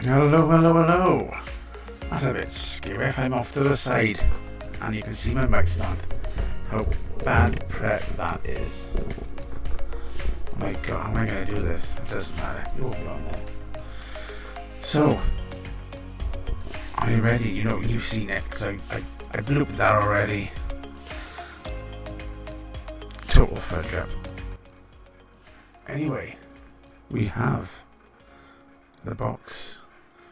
Hello, hello, hello. That's a bit scary if I'm off to the side and you can see my mic stand. How bad prep that is. Oh my god, how am I going to do this? It doesn't matter. You'll be on there. So, are you ready? You know, you've seen it because I blooped that already. Total fudge up. Anyway, we have the box.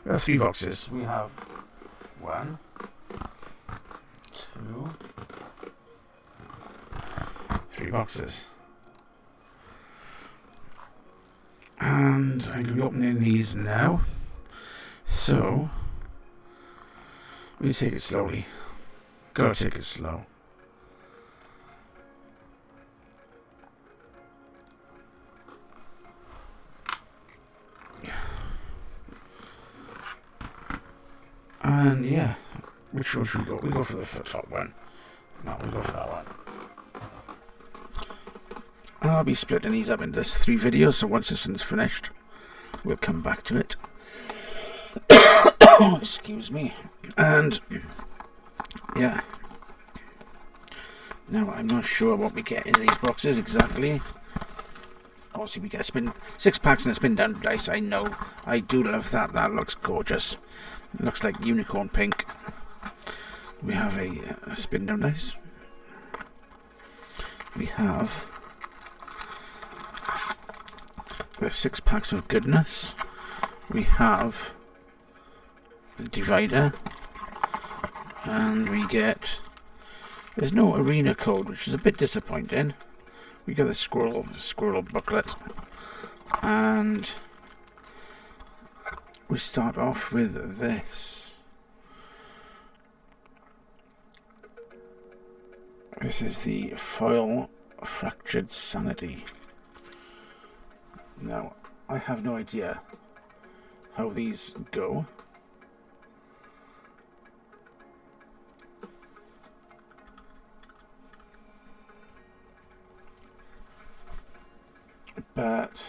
We have 3 boxes. We have 1, 2, 3 boxes. And I'm going to be opening these now. So, we take it slowly. Gotta take it slow. And yeah, which one should we go? We go for the top one. No, we go for that one. I'll be splitting these up into 3 videos, so once this one's finished, we'll come back to it. Excuse me. And yeah. Now I'm not sure what we get in these boxes exactly. Obviously we get 6 packs and a spin down dice. I know. I do love that. That looks gorgeous. It looks like unicorn pink. We have a spin down dice. We have the 6 packs of goodness. We have the divider. And we get... There's no arena code, which is a bit disappointing. We got the squirrel booklet. And we start off with this. This is the foil fractured sanity. Now, I have no idea how these go. But,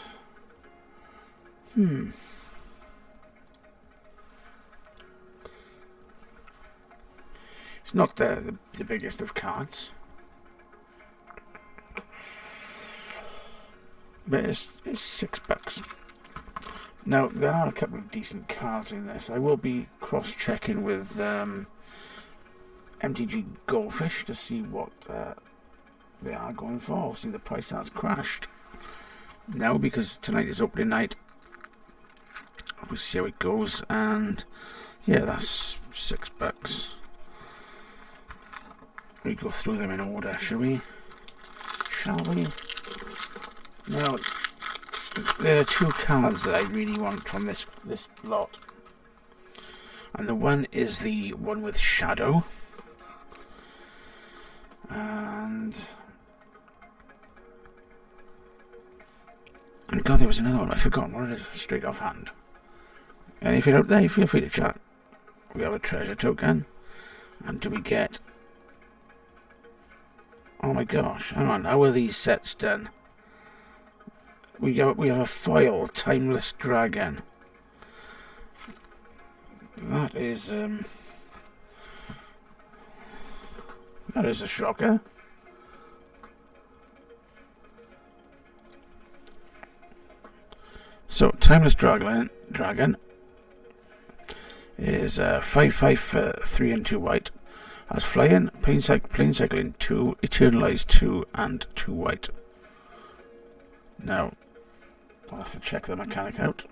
it's not the biggest of cards. But it's $6. Now, there are a couple of decent cards in this. I will be cross-checking with MTG Goldfish to see what they are going for. Obviously, the price has crashed now because tonight is opening night. We'll see how it goes. And yeah, that's $6. We go through them in order, shall we? Now, there are 2 cards that I really want from this lot. And the one is the one with Shadow. And God, there was another one. I've forgotten what it is straight offhand. And if you're out there, feel free to chat. We have a treasure token. And do we get... Oh my gosh, hang on, how are these sets done? We have a foil timeless dragon. That is a shocker. So timeless dragon is 5/5 for 3 and 2 white. Has flying, plane cycling 2, eternalize 2, and 2 white. Now, I'll have to check the mechanic out.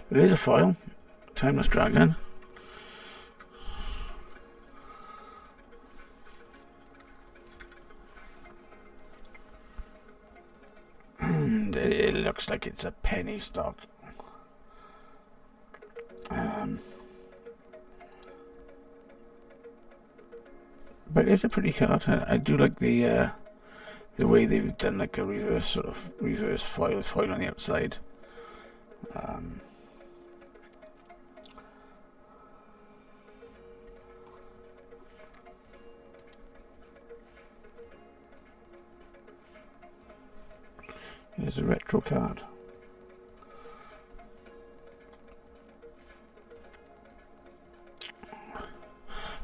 But it is a foil, timeless dragon. And it looks like it's a penny stock. But it's a pretty card. I do like the way they've done like a reverse foil with foil on the outside. Here's a retro card.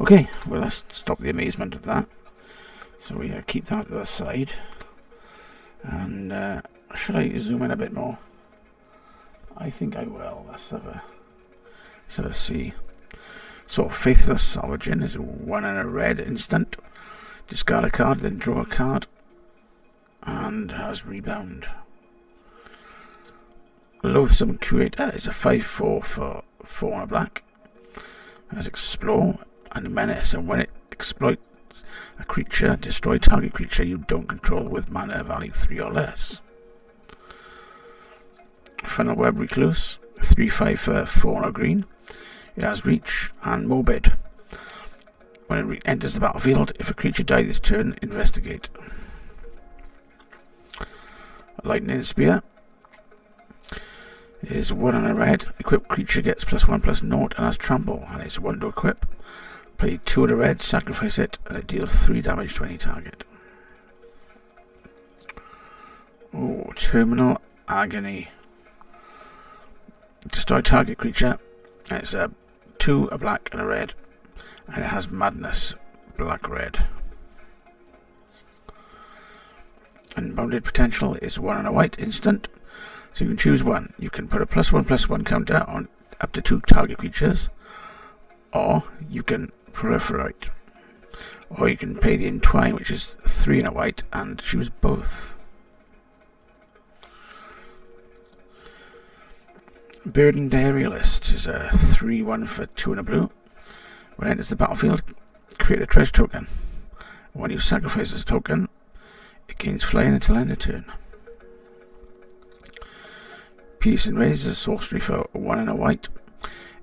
Okay, well, let's stop the amazement of that. So we keep that to the side. And should I zoom in a bit more? I think I will. Let's have a see. So Faithless Salvaging is 1 and a red instant. Discard a card, then draw a card. And has Rebound. Loathsome Curator is a 5/4 for 4 and a black. Has Explore and Menace, and when it exploits a creature, destroy target creature you don't control with mana value 3 or less. Funnelweb Recluse, 3/5 for 4 and a green. It has Reach and Morbid. When it enters the battlefield, if a creature dies this turn, investigate. Lightning Spear is 1 and a red. Equipped creature gets +1/+0 and has Trample, and it's 1 to equip. Play 2 of the red, sacrifice it, and it deals 3 damage to any target. Oh, Terminal Agony. Destroy target creature. And it's a 2, a black, and a red, and it has Madness, black-red. Unbounded Potential is 1 and a white instant, so you can choose one. You can put a +1/+1 counter on up to 2 target creatures, or you can proliferate, or you can pay the Entwine, which is 3 and a white, and choose both. Burdened Aerialist is a 3/1 for 2 and a blue. When it enters the battlefield, create a treasure token. When you sacrifice this token, it gains flying until end of turn. Pierce and Raise is a sorcery for 1 and a white.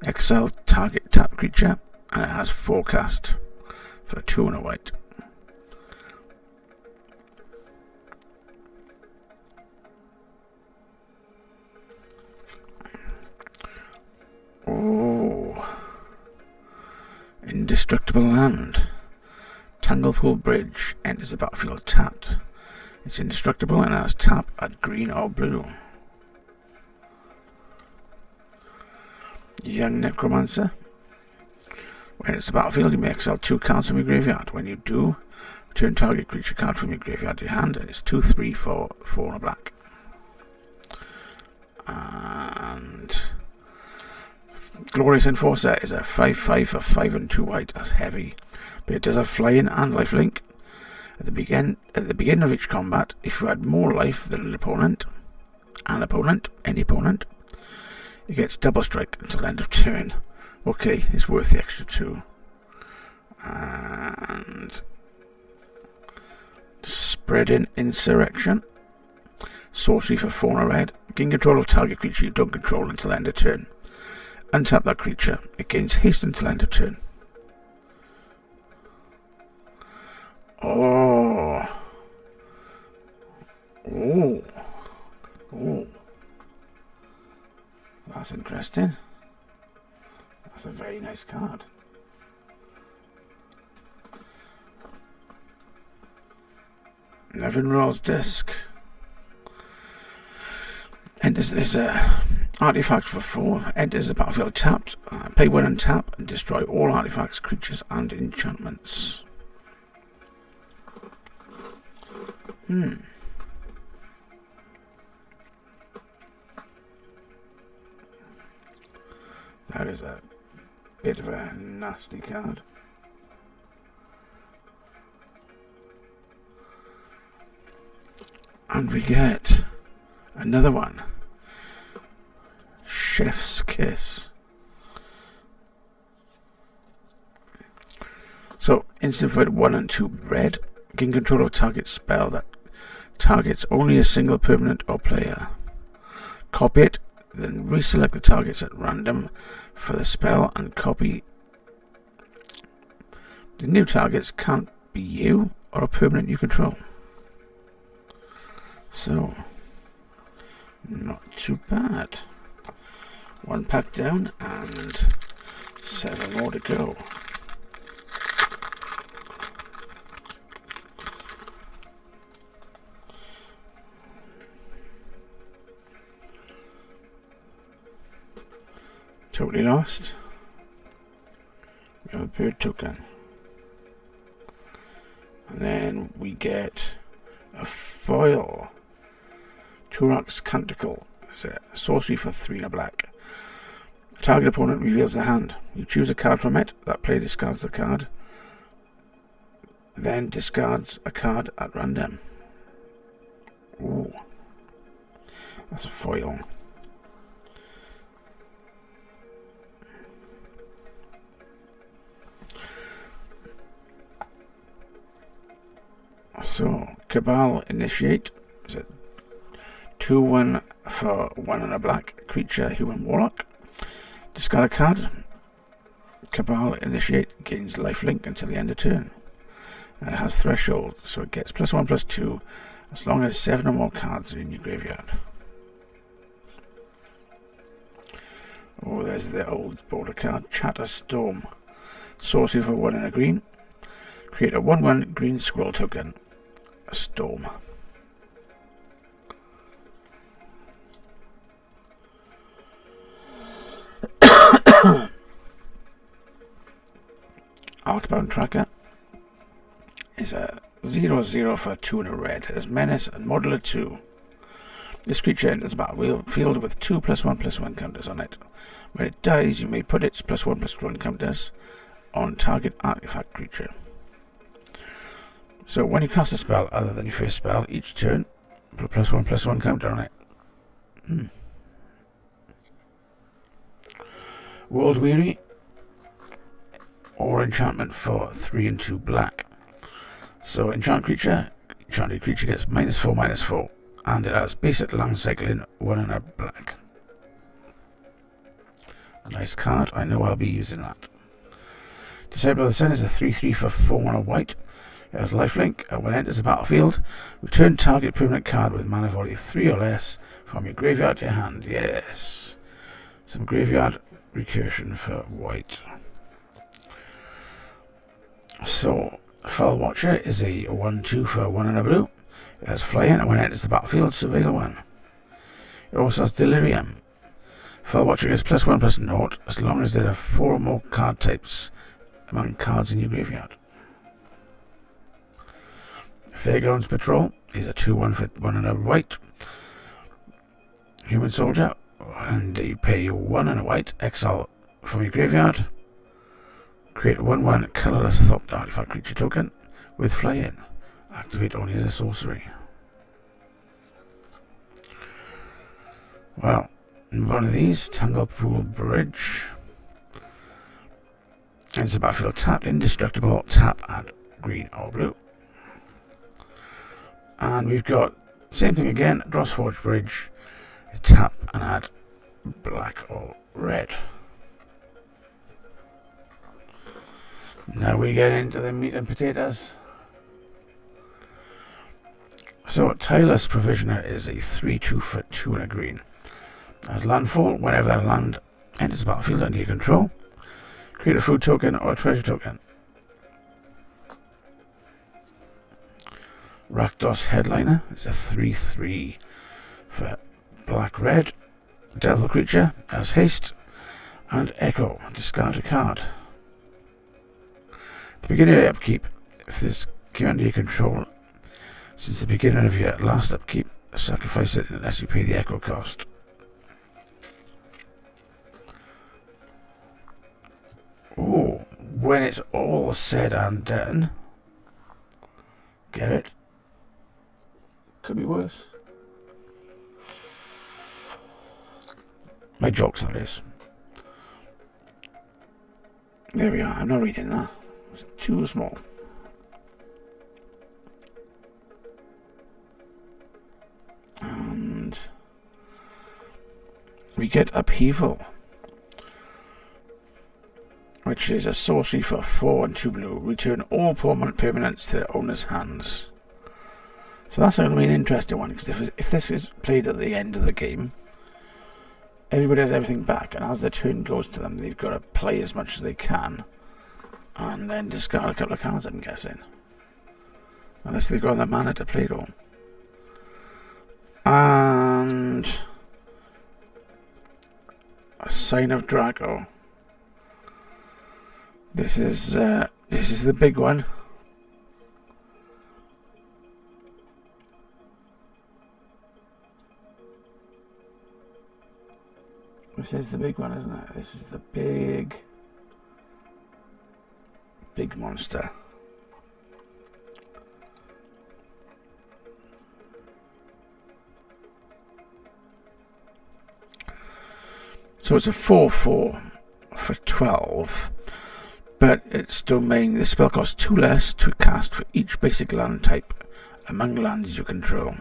Exile target tap creature, and it has Forecast for 2 and a white. Oh, Indestructible Land. Tanglepool Bridge enters the battlefield tapped. It's indestructible and has tap at green or blue. Young Necromancer. When it's the battlefield, you may exile 2 cards from your graveyard. When you do, return target creature card from your graveyard to your hand. It's 2/3 for 4 and a black. And Glorious Enforcer is a 5/5 for 5 and 2 white. That's heavy, but it does have flying and lifelink. At the beginning of each combat, if you had more life than any opponent, it gets double strike until end of turn. Okay, it's worth the extra 2. And Spreading Insurrection, sorcery for 4 and a red. Gain control of target creature you don't control until end of turn. Untap that creature. It gains haste until end of turn. Oh. Oh. Oh. That's interesting. That's a very nice card. Nevinror's Disc. Enters this artifact for 4. Enters the battlefield tapped. Pay 1 and tap and destroy all artifacts, creatures, and enchantments. That is a bit of a nasty card. And we get another one. Chef's Kiss. So, instant for 1 and 2 red. Gain control of target spell that targets only a single permanent or player. Copy it, then reselect the targets at random for the spell and copy. The new targets can't be you or a permanent you control. So, not too bad. 1 pack down and 7 more to go. Totally Lost. We have a bird token. And then we get a foil. Turok's Canticle. It's a sorcery for 3 and a black. Target opponent reveals the hand. You choose a card from it. That player discards the card. Then discards a card at random. Ooh. That's a foil. So, Cabal Initiate. Is it 2-1 for 1 and a black creature, human warlock. Discard a card. Cabal Initiate gains lifelink until the end of turn. And it has threshold, so it gets +1/+2 as long as 7 or more cards are in your graveyard. Oh, there's the old border card, Chatter Storm. Sorcery for 1 and a green. Create a 1/1 green scroll token. A storm. Outbound Tracker is a 0/0 for 2 and a red. It has Menace and Modeler 2. This creature enters the battlefield with 2 +1/+1 counters on it. When it dies, you may put its +1/+1 counters on target artifact creature. So when you cast a spell other than your first spell, each turn, put a +1/+1 counter on it. World Weary, or enchantment for 3 and 2 black. So enchanted creature gets -4/-4, and it has basic land cycling 1 and a black. A nice card. I know I'll be using that. Disciple of the Sun is a 3/3 for 4 and a white. It has lifelink, and when it enters the battlefield, return target permanent card with mana value 3 or less from your graveyard to your hand. Yes. Some graveyard recursion for white. So, Foul Watcher is a 1/2 for 1 and a blue. It has flying, and when it enters the battlefield, surveil 1. It also has Delirium. Foul Watcher is +1/+0 as long as there are 4 or more card types among cards in your graveyard. Fairgrounds Patrol is a 2/1 for 1 and a white. Human Soldier, and you pay 1 and a white, exile from your graveyard. Create a 1/1 colorless Thought artifact creature token with fly in. Activate only as a sorcery. Well, one of these, Tanglepool Bridge. It's a battlefield tapped, indestructible, tap and green or blue. And we've got same thing again, Drossforge Bridge, tap and add black or red. Now we get into the meat and potatoes. So Tireless Provisioner is a 3/2 for 2 and a green. As landfall, whenever that land enters the battlefield under your control, create a food token or a treasure token. Rakdos Headliner is a 3/3 for black-red. Devil creature has haste and echo. Discard a card. At the beginning of your upkeep, if this came under your control since the beginning of your last upkeep, sacrifice it unless you pay the echo cost. Oh, when it's all said and done, get it? Could be worse. My jokes, that is. There we are. I'm not reading that. It's too small. And we get Upheaval, which is a sorcery for 4 and 2 blue. Return all permanents to their owner's hands. So that's going to be an interesting one, because if this is played at the end of the game, everybody has everything back, and as the turn goes to them, they've got to play as much as they can, and then discard a couple of cards, I'm guessing. Unless they've got the mana to play it all. And a Sign of Draco. This is the big one. This is the big one, isn't it? This is the big monster. So it's a 4/4 for 12, but its domain, this spell costs 2 less to cast for each basic land type among lands you control.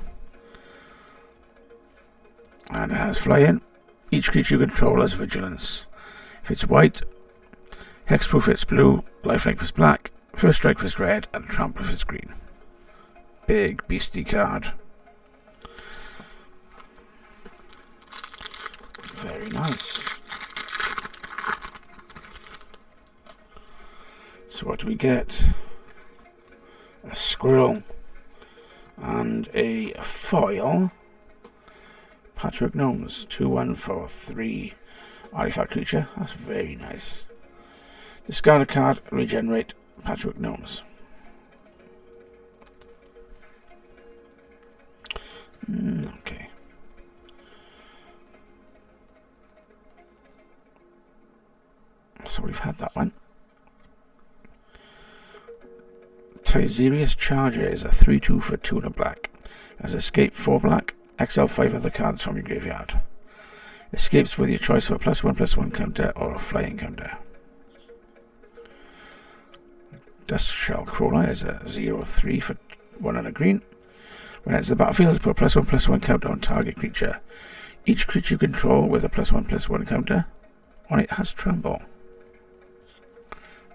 And it has flying. Each creature you control has vigilance. If it's white, hexproof if it's blue, lifelink if it's black, first strike if it's red, and trample if it's green. Big beastie card. Very nice. So what do we get? A squirrel and a foil. Patchwork Gnomes, 2/1 for 3 artifact creature. That's very nice. Discard a card, regenerate Patchwork Gnomes. Okay. So we've had that one. Tizerius Charger is a 3/2 for 2 and a black. As escape 4 black. Exile 5 other cards from your graveyard. Escapes with your choice of a +1/+1 counter or a flying counter. Dust Shell Crawler is a 0/3 for 1 and a green. When it's the battlefield, put a +1/+1 counter on target creature. Each creature you control with a +1/+1 counter on it has trample.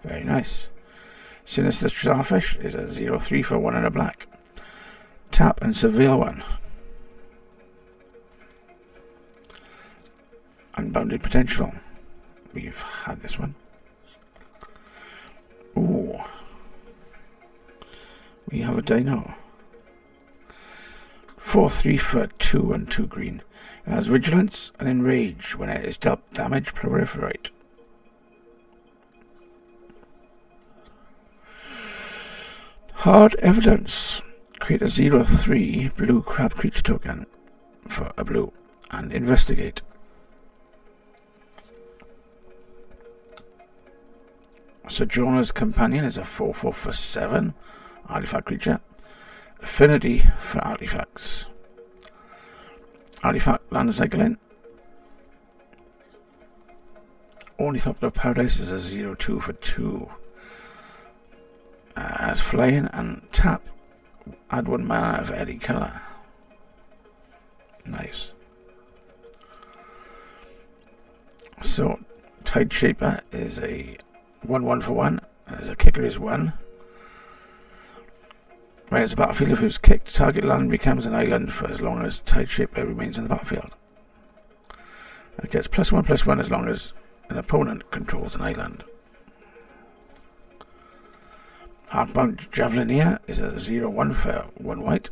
Very nice. Sinister Starfish is a 0/3 for 1 and a black. Tap and surveil 1. Unbounded Potential. We've had this one. Ooh. We have a dino. 4/3 for 2 and 2 green. It has Vigilance and Enrage. When it is dealt damage, proliferate. Hard Evidence. Create a 0/3 blue crab creature token for a blue and investigate. Sojourner's Companion is a 4/4 for 7 artifact creature. Affinity for artifacts. Artifact land cycling. Ornithopter of Paradise is a 0/2 for 2. As flying and tap. Add 1 mana of any colour. Nice. So, Tide Shaper is a 1/1 for 1. As a kicker is 1. When it's a battlefield, if it was kicked, target land becomes an island for as long as Tide Shaper remains on the battlefield. It gets +1/+1 as long as an opponent controls an island. Arcbound Javelineer is a 0/1 for 1 white.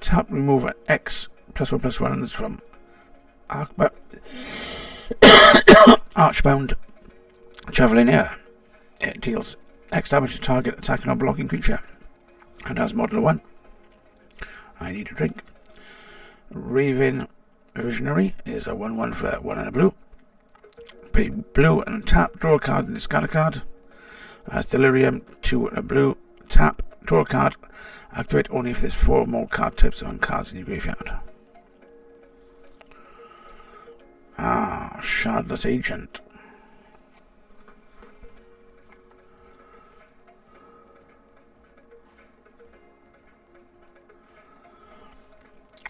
Tap, remove an X +1/+1s from Archbound Javelineer. It deals X damage to target attacking or blocking creature. And has Modeler 1. I need a drink. Raven Visionary is a 1/1 for 1 and a blue. Pay blue and tap, draw a card and discard a card. As Delirium, 2 and a blue. Tap, draw a card. Activate only if there's 4 or more card types on cards in your graveyard. Shardless Agent.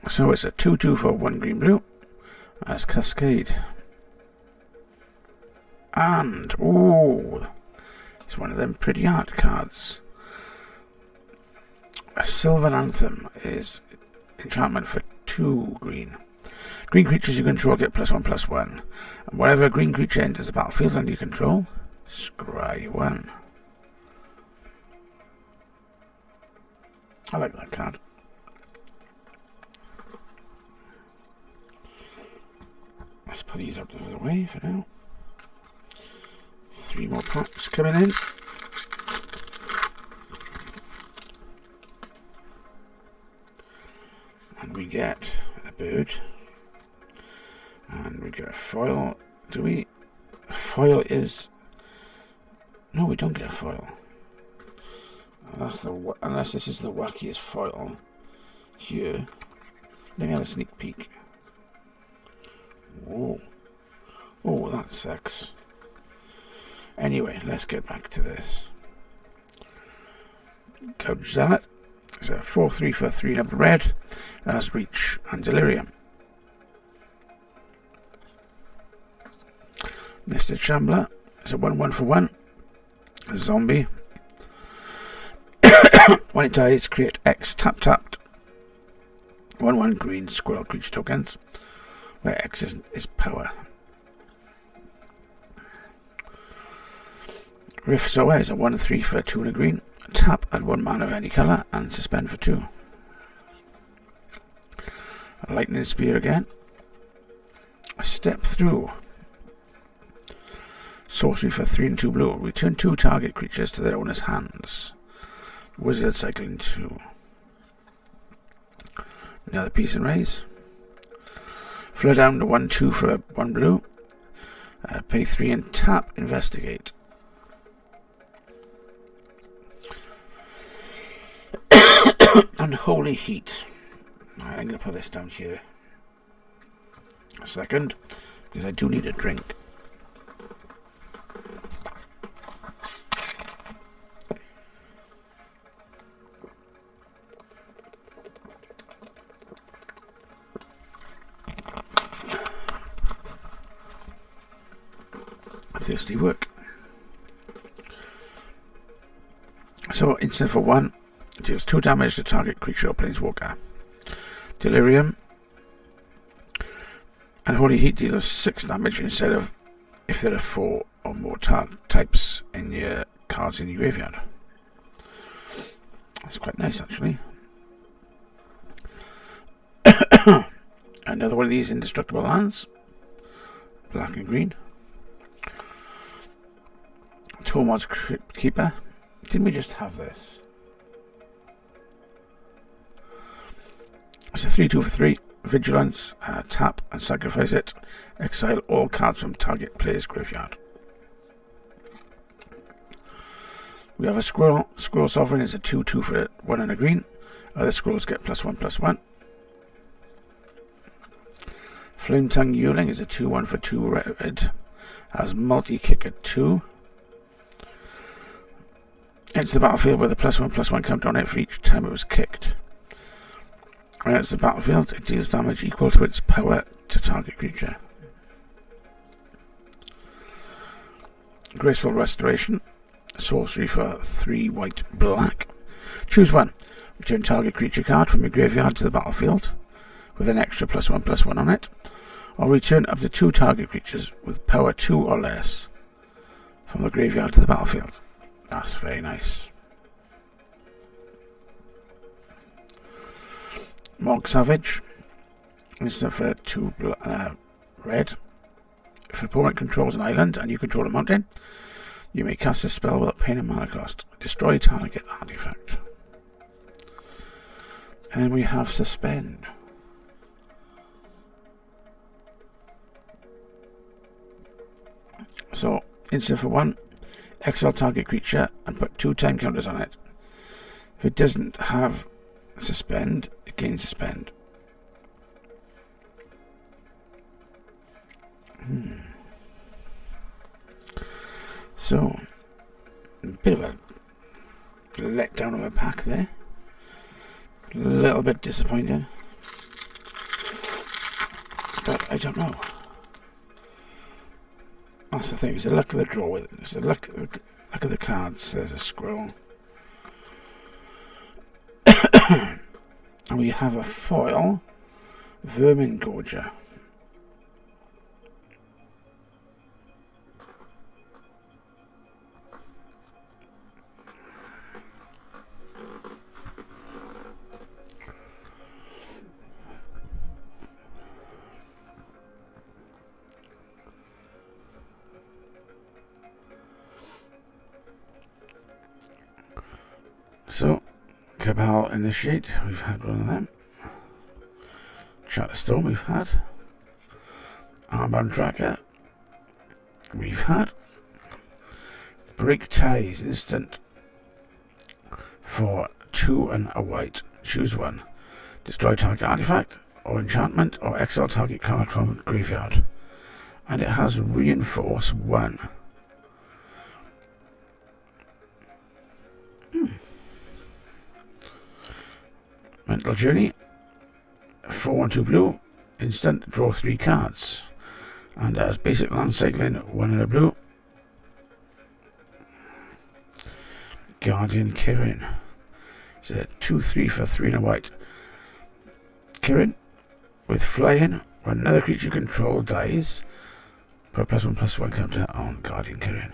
So it's a 2/2 for 1 green blue. As Cascade. And, ooh, it's one of them pretty art cards. A Sylvan Anthem is enchantment for 2 green. Green creatures you control get +1/+1. And whenever a green creature enters the battlefield under your control, scry 1. I like that card. Let's put these out of the way for now. 3 more packs coming in. And we get a bird. And we get a foil. Do we? A foil is... No, we don't get a foil. Unless this is the wackiest foil here. Let me have a sneak peek. Whoa. Oh, that sucks. Anyway, let's get back to this. Gouge Zealot. It's a 4/3 for 3 number red. That's Reach and Delirium. Listed Shambler. It's a 1/1 for 1. A zombie. When it dies, create X tapped. 1/1 green squirrel creature tokens, where X is power. Rift Zoa is a 1/3 for 2 and a green. Tap, add 1 mana of any colour, and suspend for 2. A Lightning Spear again. A Step Through. Sorcery for 3 and 2 blue. Return 2 target creatures to their owner's hands. Wizard cycling 2. Another Piece and Raise. Flow down to 1/2 for 1 blue. Pay 3 and tap. Investigate. Unholy Heat. Right, I'm going to put this down here a second, because I do need a drink. Thirsty work. So, instant for 1, deals 2 damage to target creature or planeswalker. Delirium. And Holy Heat deals 6 damage instead of if there are 4 or more types in your cards in your graveyard. That's quite nice, actually. Another one of these indestructible lands. Black and green. Tormod's Crypt Keeper. Didn't we just have this? It's a 3/2 for 3. Vigilance. Tap and sacrifice it. Exile all cards from target player's graveyard. We have a Squirrel. Squirrel Sovereign is a 2/2 for 1 and a green. Other squirrels get +1/+1. Flame Tongue Yuling is a 2/1 for 2 red. Has multi-kick at 2. It's the battlefield with a +1/+1 count on it for each time it was kicked. When it's the battlefield, it deals damage equal to its power to target creature. Graceful Restoration. Sorcery for 3 white black. Choose 1. Return target creature card from your graveyard to the battlefield with an extra +1/+1 on it. Or return up to 2 target creatures with power 2 or less from the graveyard to the battlefield. That's very nice. Morg Savage. Instant for 2 red. If an opponent controls an island and you control a mountain, you may cast a spell without paying a mana cost. Destroy target artifact. And then we have Suspend. So, instant for 1. Exile target creature and put 2 time counters on it. If it doesn't have Suspend, it gains Suspend. So, a bit of a letdown of a pack there. A little bit disappointing. But I don't know. That's the thing, it's the luck of the draw with it. It's the luck of the cards. There's a scroll. And we have a foil. Vermin Gorger. So, Cabal Initiate, we've had one of them. Chatterstorm, we've had. Armband Tracker, we've had. Break Ties, instant. For 2 and a white. Choose one. Destroy target artifact, or enchantment, or exile target card from the graveyard. And it has Reinforce 1. Mental Journey. 4 and 2 blue. Instant, draw 3 cards. And as basic land cycling, 1 and a blue. Guardian Kirin. It's a 2/3 for 3 and a white. Kirin, with flying, when another creature you control dies, put a +1/+1 counter on Guardian Kirin.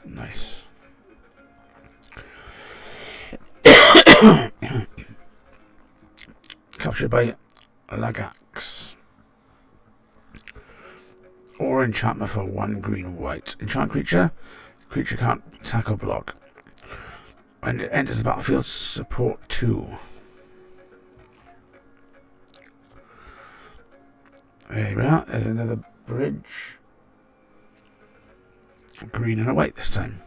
Nice. Captured by Lagax. Or enchantment for 1 green white. Enchant creature. Creature can't attack or block. When it enters the battlefield, support 2. There we are. There's another bridge. Green and a white this time.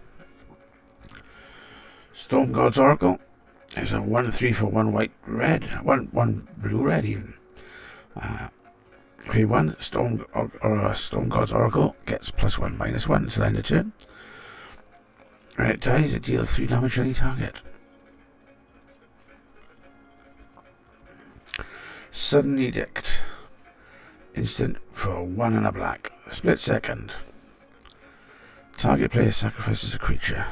Storm God's Oracle. It's a 1/3 for 1 white red. 1 blue red even. Create 1. Storm God's Oracle gets +1/-1 until end of turn. When it dies, it deals 3 damage to any target. Sudden Edict. Instant for 1 and a black. Split second. Target player sacrifices a creature.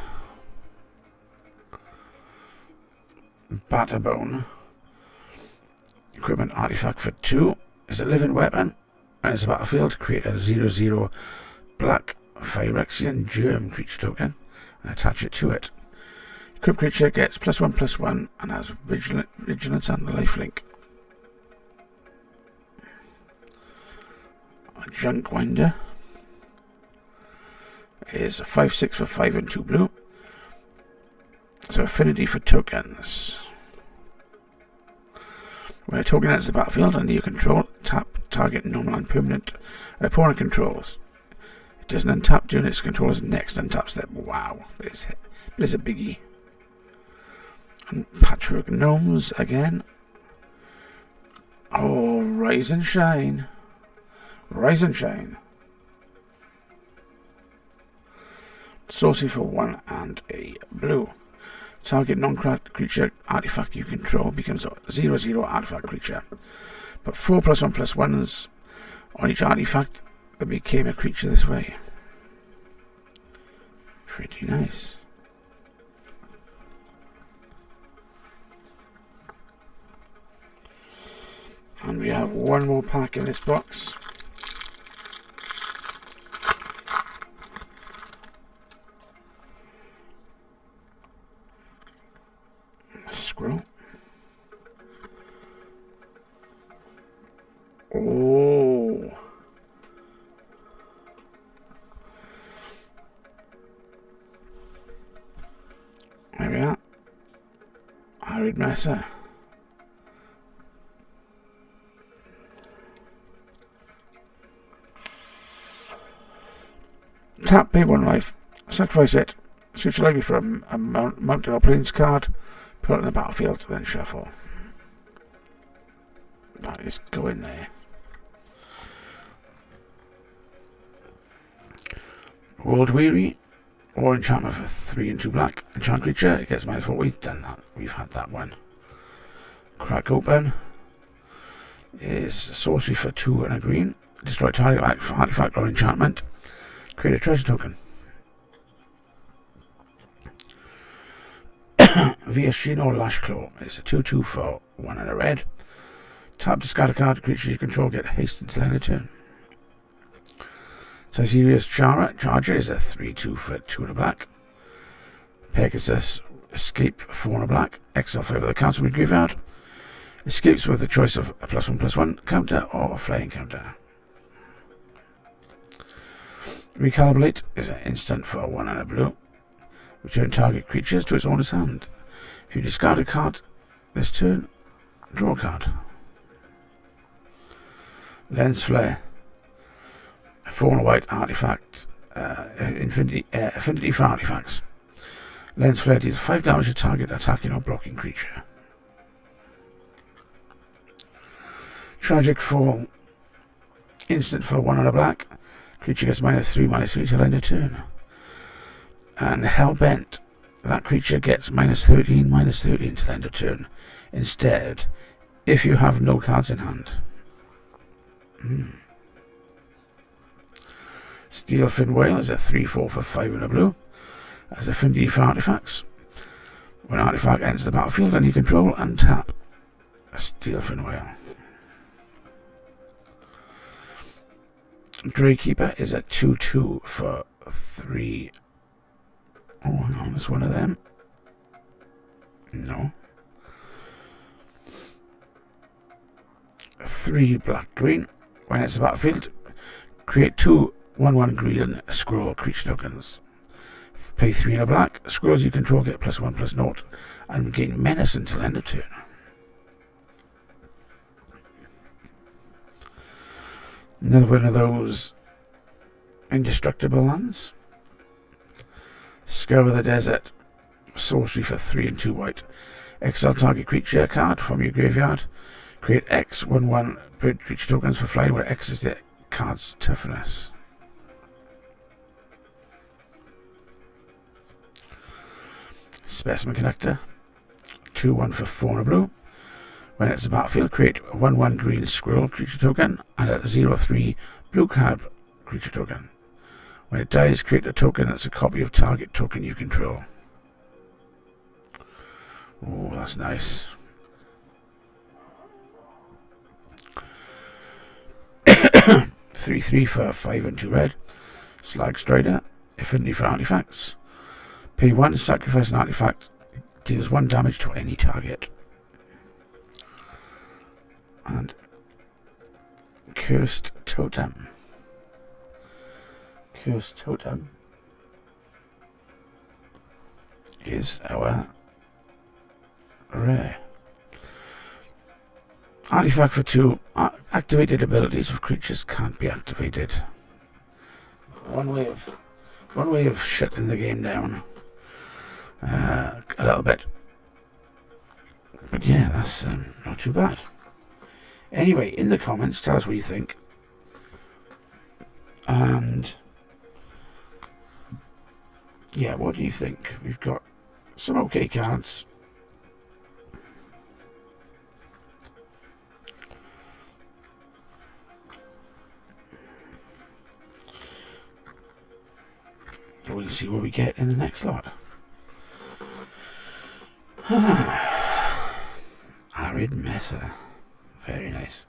Batterbone. Equipment artifact for 2. It's a living weapon. When it's a battlefield, create a 0/0 black Phyrexian germ creature token and attach it to it. Equipped creature gets +1/+1 and has vigilance and lifelink. A Junk Winder is a 5/6 for 5 and 2 blue. So affinity for tokens. When a token enters the battlefield under your control, tap target normal and permanent an opponent controls. It doesn't untap during its controller's next untap step. Wow, this is a biggie. And Patchwork Gnomes again. Oh, Rise and Shine. Rise and Shine. Sorcery for 1 and a blue. Target non-cracked creature artifact you control becomes a 0/0 artifact creature. Put 4 +1/+1s on each artifact that became a creature this way. Pretty nice. And we have one more pack in this box. Squirrel. Oh. There we are. Harried Messer. Tap, pay 1 life. Sacrifice it. Switch your library for a mountain or plains card. Put it in the battlefield, then shuffle. That is going there. World Weary, or enchantment for 3 and 2 black. Enchant creature, it gets -4. We've done that. We've had that one. Crack Open is sorcery for 2 and a green. Destroy target artifact or enchantment. Create a treasure token. Viashino Lashclaw is a 2/2 for 1 and a red. Tap, discard a card. Creatures you control get haste until end of turn. Tyseria's Charger is a 3/2 for 2 and a black. Pegasus Escape 4 and a black. Exile 5 of the council with graveyard. Escapes with the choice of a +1/+1 counter or a flying counter. Recalibrate is an instant for 1 and a blue. Return target creatures to its owner's hand. If you discard a card this turn, draw a card. Lens Flare. A 4 and a white artifact. Affinity for artifacts. Lens Flare deals 5 damage to target attacking or blocking creature. Tragic Fall. Instant for 1 and a black. Creature gets -3/-3 till end of turn. And Hellbent. That creature gets -13/-13 till end of turn. Instead, if you have no cards in hand. Steelfin Whale is a 3/4 for 5 and a blue. As affinity for artifacts. When an artifact enters the battlefield and you control, untap a Steelfin Whale. Draykeeper is a 2/2 for 3. Oh, hang on, there's one of them. No. 3 black-green. When it's a battlefield, create 2 1/1 green scroll creature tokens. Pay 3 and a black. Scrolls you control get +1/+0 and gain menace until end of turn. Another one of those indestructible lands. Scour the Desert. Sorcery for 3 and 2 white. Exile target creature card from your graveyard. Create X 1/1 bird creature tokens for flying, where X is the card's toughness. Specimen Connector. 2/1 for 4 and a blue. When it's a battlefield, create a 1/1 green squirrel creature token and a 0/3 blue card creature token. When it dies, create a token that's a copy of target token you control. Oh, that's nice. Three for 5 and 2 red. Slag Strider. Affinity for artifacts. Pay 1, sacrifice an artifact. Deals 1 damage to any target. And Cursed Totem. Cursed Totem is our rare. Artifact for 2. Activated abilities of creatures can't be activated. One way of shutting the game down. A little bit. But yeah, that's not too bad. Anyway, in the comments, tell us what you think. And yeah, what do you think? We've got some okay cards. We'll see what we get in the next lot. Arid Messer. Very nice.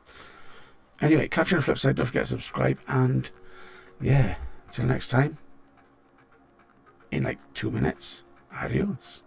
Anyway, catch you on the flip side. Don't forget to subscribe. And yeah, till next time. In like 2 minutes. Adios.